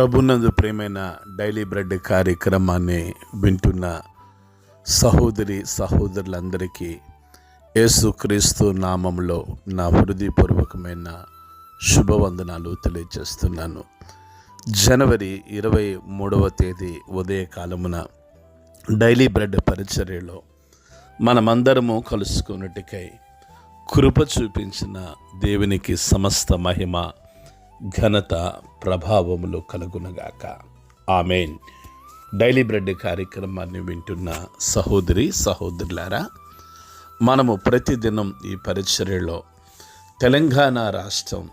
ప్రభునందు ప్రియమైన daily bread కార్యక్రమాన్ని వింటున్న సహోదరులందరికీ యేసుక్రీస్తు నామంలో నా హృదయపూర్వకమైన శుభవందనాలు తెలియజేస్తున్నాను. జనవరి 23వ తేదీ ఉదయకాలమున డైలీ బ్రెడ్ పరిచర్యలో మనమందరము కలుసుకున్నట్టుకై కృప చూపించిన దేవునికి సమస్త మహిమ ఘనత ప్రభావములు కలుగునగాక. ఆమేన్. డైలీ బ్రెడ్ కార్యక్రమాన్ని వింటున్న సహోదరులారా, మనము ప్రతిదినం ఈ పరిచర్యలో తెలంగాణ రాష్ట్రం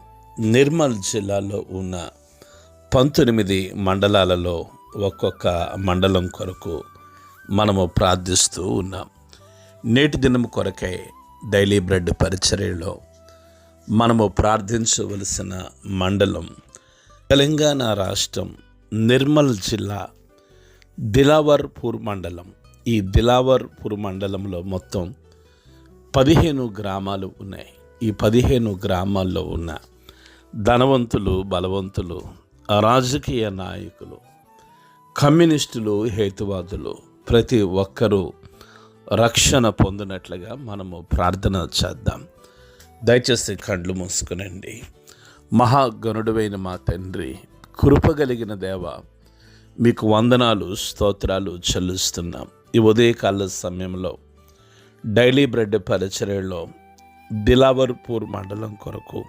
నిర్మల్ జిల్లాలో ఉన్న 19 మండలాలలో ఒక్కొక్క మండలం కొరకు మనము ప్రార్థిస్తూ ఉన్నాం. నేటి దినం కొరకై డైలీ బ్రెడ్ పరిచర్యలో మనము ప్రార్థించవలసిన మండలం తెలంగాణ రాష్ట్రం నిర్మల్ జిల్లా దిలావర్పూర్ మండలం. ఈ దిలావర్పూర్ మండలంలో మొత్తం 15 గ్రామాలు ఉన్నాయి. ఈ 15 గ్రామాల్లో ఉన్న ధనవంతులు, బలవంతులు, రాజకీయ నాయకులు, కమ్యూనిస్టులు, హేతువాదులు ప్రతి ఒక్కరూ రక్షణ పొందినట్లుగా మనము ప్రార్థన చేద్దాం. దయచేసి కళ్ళు మూసుకునండి. మహాగణుడైన మా తండ్రి, కృపగలిగిన దేవ, మీకు వందనాలు, స్తోత్రాలు చెల్లిస్తున్నాం. ఈ ఉదయకాల సమయంలో డైలీ బ్రెడ్ పరిచర్యలో దిలావర్పూర్ మండలం కొరకు,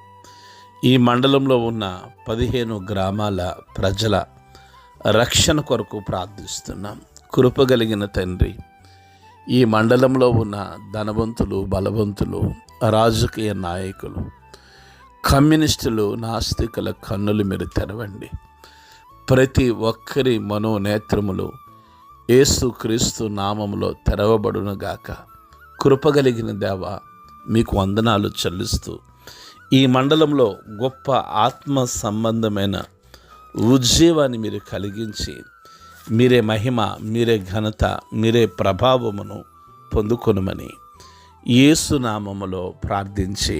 ఈ మండలంలో ఉన్న 15 గ్రామాల ప్రజల రక్షణ కొరకు ప్రార్థిస్తున్నాం. కృపగలిగిన తండ్రి, ఈ మండలంలో ఉన్న ధనవంతులు, బలవంతులు, రాజకీయ నాయకులు, కమ్యూనిస్టులు, నాస్తికుల కన్నులు మీరు తెరవండి. ప్రతి ఒక్కరి మనోనేత్రములు యేసుక్రీస్తు నామములో తెరవబడునుగాక. కృపగలిగిన దేవ, మీకు వందనాలు చెల్లిస్తూ ఈ మండలంలో గొప్ప ఆత్మ సంబంధమైన ఉజ్జీవాన్ని మీరు కలిగించి మీరే మహిమ, మీరే ఘనత, మీరే ప్రభావమును పొందుకొనుమని యేసు నామములో ప్రార్థించి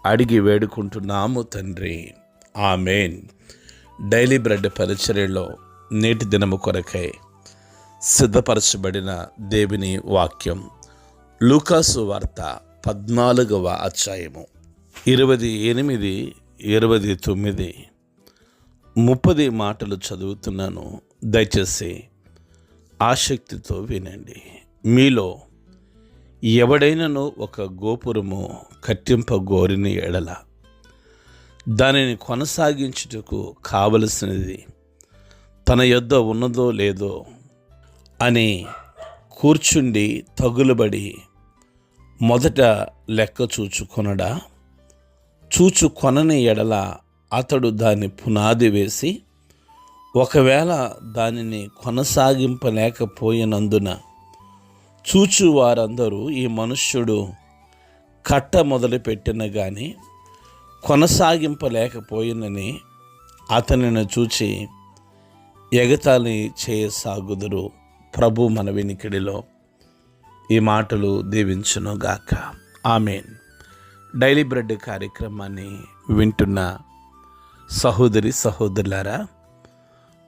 అడిగి వేడుకుంటున్నాము తండ్రి. ఆమేన్. డైలీ బ్రెడ్ పరిచర్యలో నేటి దినము కొరకై సిద్ధపరచబడిన దేవుని వాక్యం లూకాసు వార్త 14వ అధ్యాయము 28, 29, 30 మాటలు చదువుతున్నాను. దయచేసి ఆసక్తితో వినండి. మీలో ఎవడైనను ఒక గోపురము కట్టింపగోరిని ఎడల దానిని కొనసాగించుటకు కావలసినది తన యొద్ద ఉన్నదో లేదో అని కూర్చుండి తగులుబడి మొదట లెక్క చూచుకొనని ఎడల అతడు దాన్ని పునాది వేసి ఒకవేళ దానిని కొనసాగింపలేకపోయినందున చూచు వారందరూ ఈ మనుష్యుడు కట్ట మొదలుపెట్టిన గాని కొనసాగింపలేకపోయినని అతనిని చూచి ఎగతాళి చేయసాగుదురు. ప్రభు మన వినికిడిలో ఈ మాటలు దీవించునుగాక. ఆమేన్. డైలీ బ్రెడ్ కార్యక్రమాన్ని వింటున్న సహోదరులారా,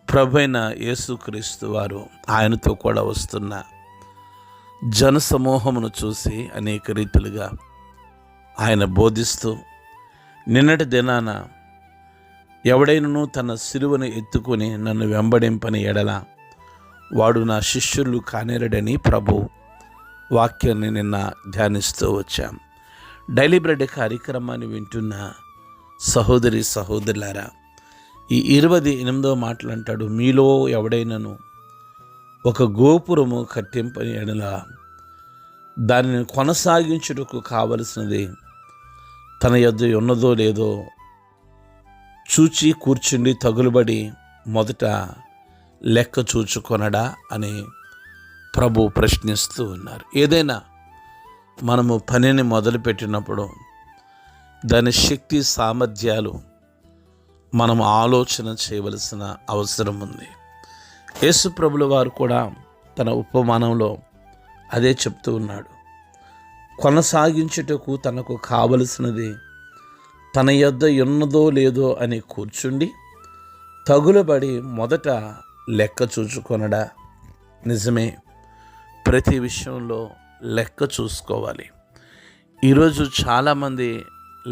ప్రభు అయిన యేసుక్రీస్తు వారు ఆయనతో కూడా వస్తున్న జనసమూహమును చూసి అనేక రీతులుగా ఆయన బోధిస్తూ, నిన్నటి దినాన ఎవడైనను తన సిలువను ఎత్తుకొని నన్ను వెంబడింపని ఎడల వాడు నా శిష్యులు కానేరడని ప్రభు వాక్యాన్ని నిన్న ధ్యానిస్తూ వచ్చాం. డైలీ బ్రెడ్ కార్యక్రమాన్ని వింటున్న సహోదరులారా, ఈ 28వ మాటలు అంటాడు, మీలో ఎవడైనను ఒక గోపురము కట్టింపని ఎడల దానిని కొనసాగించుటకు కావలసినది తన యొద్ద ఉన్నదో లేదో చూచి కూర్చుండి తగులుబడి మొదట లెక్క చూచుకొనడా అని ప్రభు ప్రశ్నిస్తూ ఉన్నారు. ఏదైనా మనము పనిని మొదలుపెట్టినప్పుడు దాని శక్తి సామర్థ్యాలు మనం ఆలోచన చేయవలసిన అవసరం ఉంది. యేసు ప్రభుల వారు కూడా తన ఉపమానంలో అదే చెప్తూ ఉన్నాడు. కొనసాగించుటకు తనకు కావలసినది తన యొద్ద ఉన్నదో లేదో అని కూర్చుండి తగులబడి మొదట లెక్క చూచుకొనడా? నిజమే, ప్రతి విషయంలో లెక్క చూసుకోవాలి. ఈరోజు చాలామంది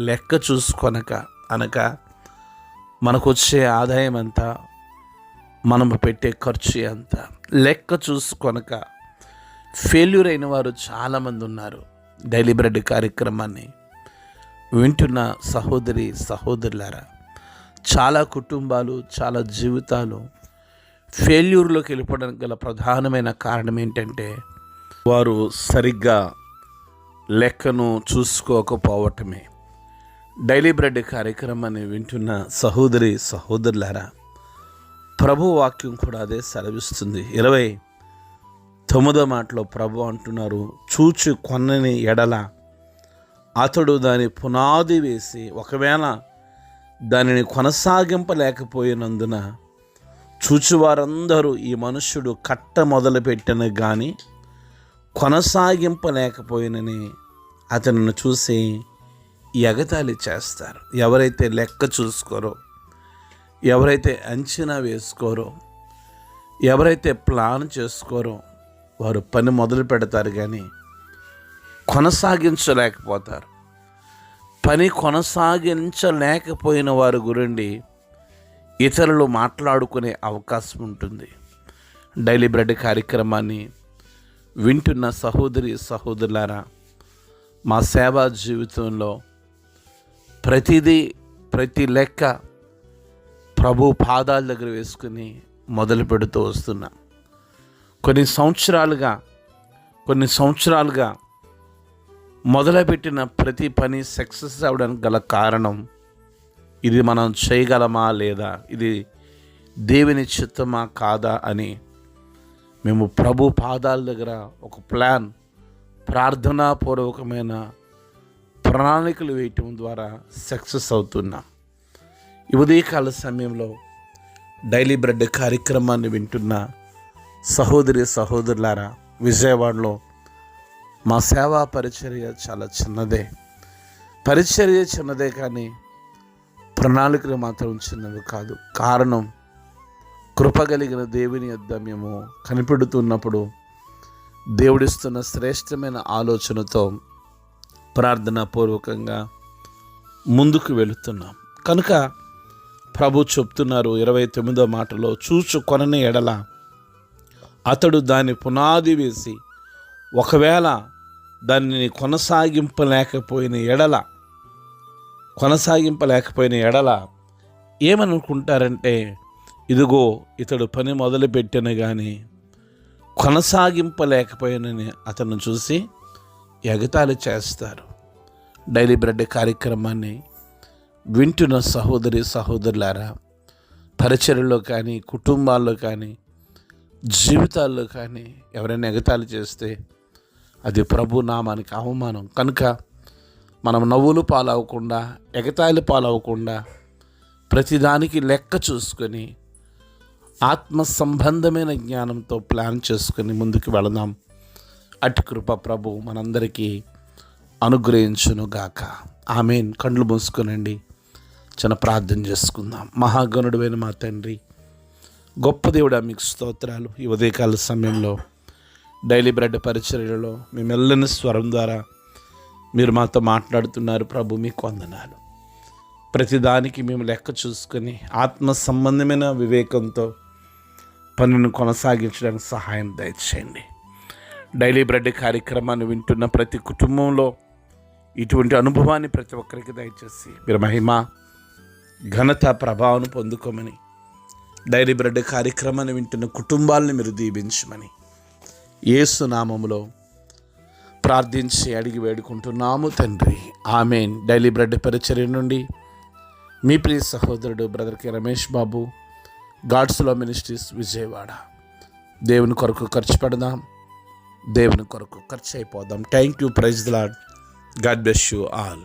లెక్క చూసుకొనక మనకు వచ్చే ఆదాయం ఎంత, మనము పెట్టే ఖర్చు ఎంత లెక్క చూసుకొనక ఫెయిల్యూర్ అయిన వారు చాలామంది ఉన్నారు. డైలీ బ్రెడ్ కార్యక్రమాన్ని వింటున్న సహోదరి సహోదరులారా, చాలా కుటుంబాలు, చాలా జీవితాలు ఫెయిల్యూర్లోకి వెళ్ళిపోవడానికి గల ప్రధానమైన కారణం ఏంటంటే వారు సరిగ్గా లెక్కను చూసుకోకపోవటమే. డైలీ బ్రెడ్ కార్యక్రమాన్ని వింటున్న సహోదరి సహోదరులారా, ప్రభు వాక్యం కూడా అదే సెలవిస్తుంది. 29వ మాటలో ప్రభు అంటున్నారు, చూచి కొనని ఎడల అతడు దాని పునాది వేసి ఒకవేళ దానిని కొనసాగింపలేకపోయినందున చూచువారందరూ ఈ మనుష్యుడు కట్ట మొదలుపెట్టిన కానీ కొనసాగింపలేకపోయినని అతనిని చూసి ఎగతాళి చేస్తారు. ఎవరైతే లెక్క చూసుకోరో, ఎవరైతే అంచనా వేసుకోరో, ఎవరైతే ప్లాన్ చేసుకోరో వారు పని మొదలు పెడతారు కానీ కొనసాగించలేకపోతారు. పని కొనసాగించలేకపోయిన వారి గురించి ఇతరులు మాట్లాడుకునే అవకాశం ఉంటుంది. డైలీ బ్రెడ్ కార్యక్రమాన్ని వింటున్న సహోదరి సహోదరులారా, మా సేవా జీవితంలో ప్రతి లెక్క ప్రభు పాదాల దగ్గర వేసుకుని మొదలు పెడుతూ వస్తున్నాం. కొన్ని సంవత్సరాలుగా మొదలుపెట్టిన ప్రతి పని సక్సెస్ అవ్వడానికి గల కారణం ఇది మనం చేయగలమా లేదా, ఇది దేవుని చిత్తమా కాదా అని మేము ప్రభు పాదాల దగ్గర ఒక ప్రార్థనాపూర్వకమైన ప్రణాళికలు వేయటం ద్వారా సక్సెస్ అవుతున్నాం. ఈ ఉదయకాల సమయంలో డైలీ బ్రెడ్ కార్యక్రమాన్ని వింటున్న సహోదరి సహోదరులారా, విజయవాడలో మా సేవా పరిచర్య చాలా చిన్నదే. కానీ ప్రణాళికలు మాత్రం చిన్నవి కాదు. కారణం, కృపగలిగిన దేవుని యొద్ద మేము కనిపెడుతున్నప్పుడు దేవుడిస్తున్న శ్రేష్టమైన ఆలోచనతో ప్రార్థనాపూర్వకంగా ముందుకు వెళుతున్నాం. కనుక ప్రభు చెప్తున్నారు 29వ మాటలో, చూచు కొనని ఎడల అతడు దాని పునాది వేసి ఒకవేళ దానిని కొనసాగింపలేకపోయిన ఎడల ఏమనుకుంటారంటే, ఇదిగో ఇతడు పని మొదలుపెట్టిన కానీ కొనసాగింపలేకపోయినని అతను చూసి ఎగతాళి చేస్తారు. డైలీ బ్రెడ్ కార్యక్రమాన్ని వింటున్న సహోదరి సహోదరులారా, పరిచర్యలో కానీ కుటుంబాల్లో కానీ జీవితాల్లో కానీ ఎవరైనా ఎగతాళి చేస్తే అది ప్రభు నామానికి అవమానం. కనుక మనం నవ్వులు పాలవకుండా, ఎగతాళి పాలవకుండా ప్రతిదానికి లెక్క చూసుకొని ఆత్మ సంబంధమైన జ్ఞానంతో ప్లాన్ చేసుకొని ముందుకు వెళదాం. అటు కృప ప్రభు మనందరికీ అనుగ్రహించునుగాక. ఆమేన్. కళ్ళు మూసుకొనండి, చిన్న ప్రార్థన చేసుకుందాం. మహాగణుడైన మా తండ్రి, గొప్ప దేవుడా, మీకు స్తోత్రాలు. ఈ ఉదయకాల సమయంలో డైలీ బ్రెడ్ పరిచర్యలో మీ మెల్లని స్వరం ద్వారా మీరు మాతో మాట్లాడుతున్నారు ప్రభు, మీకు వందనాలు. ప్రతిదానికి మేము లెక్క చూసుకొని ఆత్మ సంబంధమైన వివేకంతో పనులను కొనసాగించడానికి సహాయం దయచేయండి. డైలీ బ్రెడ్ కార్యక్రమాన్ని వింటున్న ప్రతి కుటుంబంలో ఇటువంటి అనుభవాన్ని ప్రతి ఒక్కరికి దయచేసి మీరు మహిమ ఘనత ప్రభావం పొందుకోమని, డైలీ బ్రెడ్ కార్యక్రమాన్ని వింటున్న కుటుంబాలను మీరు దీవించమని యేసు నామములో ప్రార్థించి అడిగి వేడుకుంటున్నాము తండ్రి. ఆమేన్. డైలీ బ్రెడ్ పరిచర్య నుండి మీ ప్రియ సహోదరుడు brother K Ramesh Babu, God's love ministries, Vijayawada. దేవుని కొరకు ఖర్చు పెడదాం, దేవుని కొరకు ఖర్చు అయిపోదాం. Thank you. Praise the Lord. God bless you all.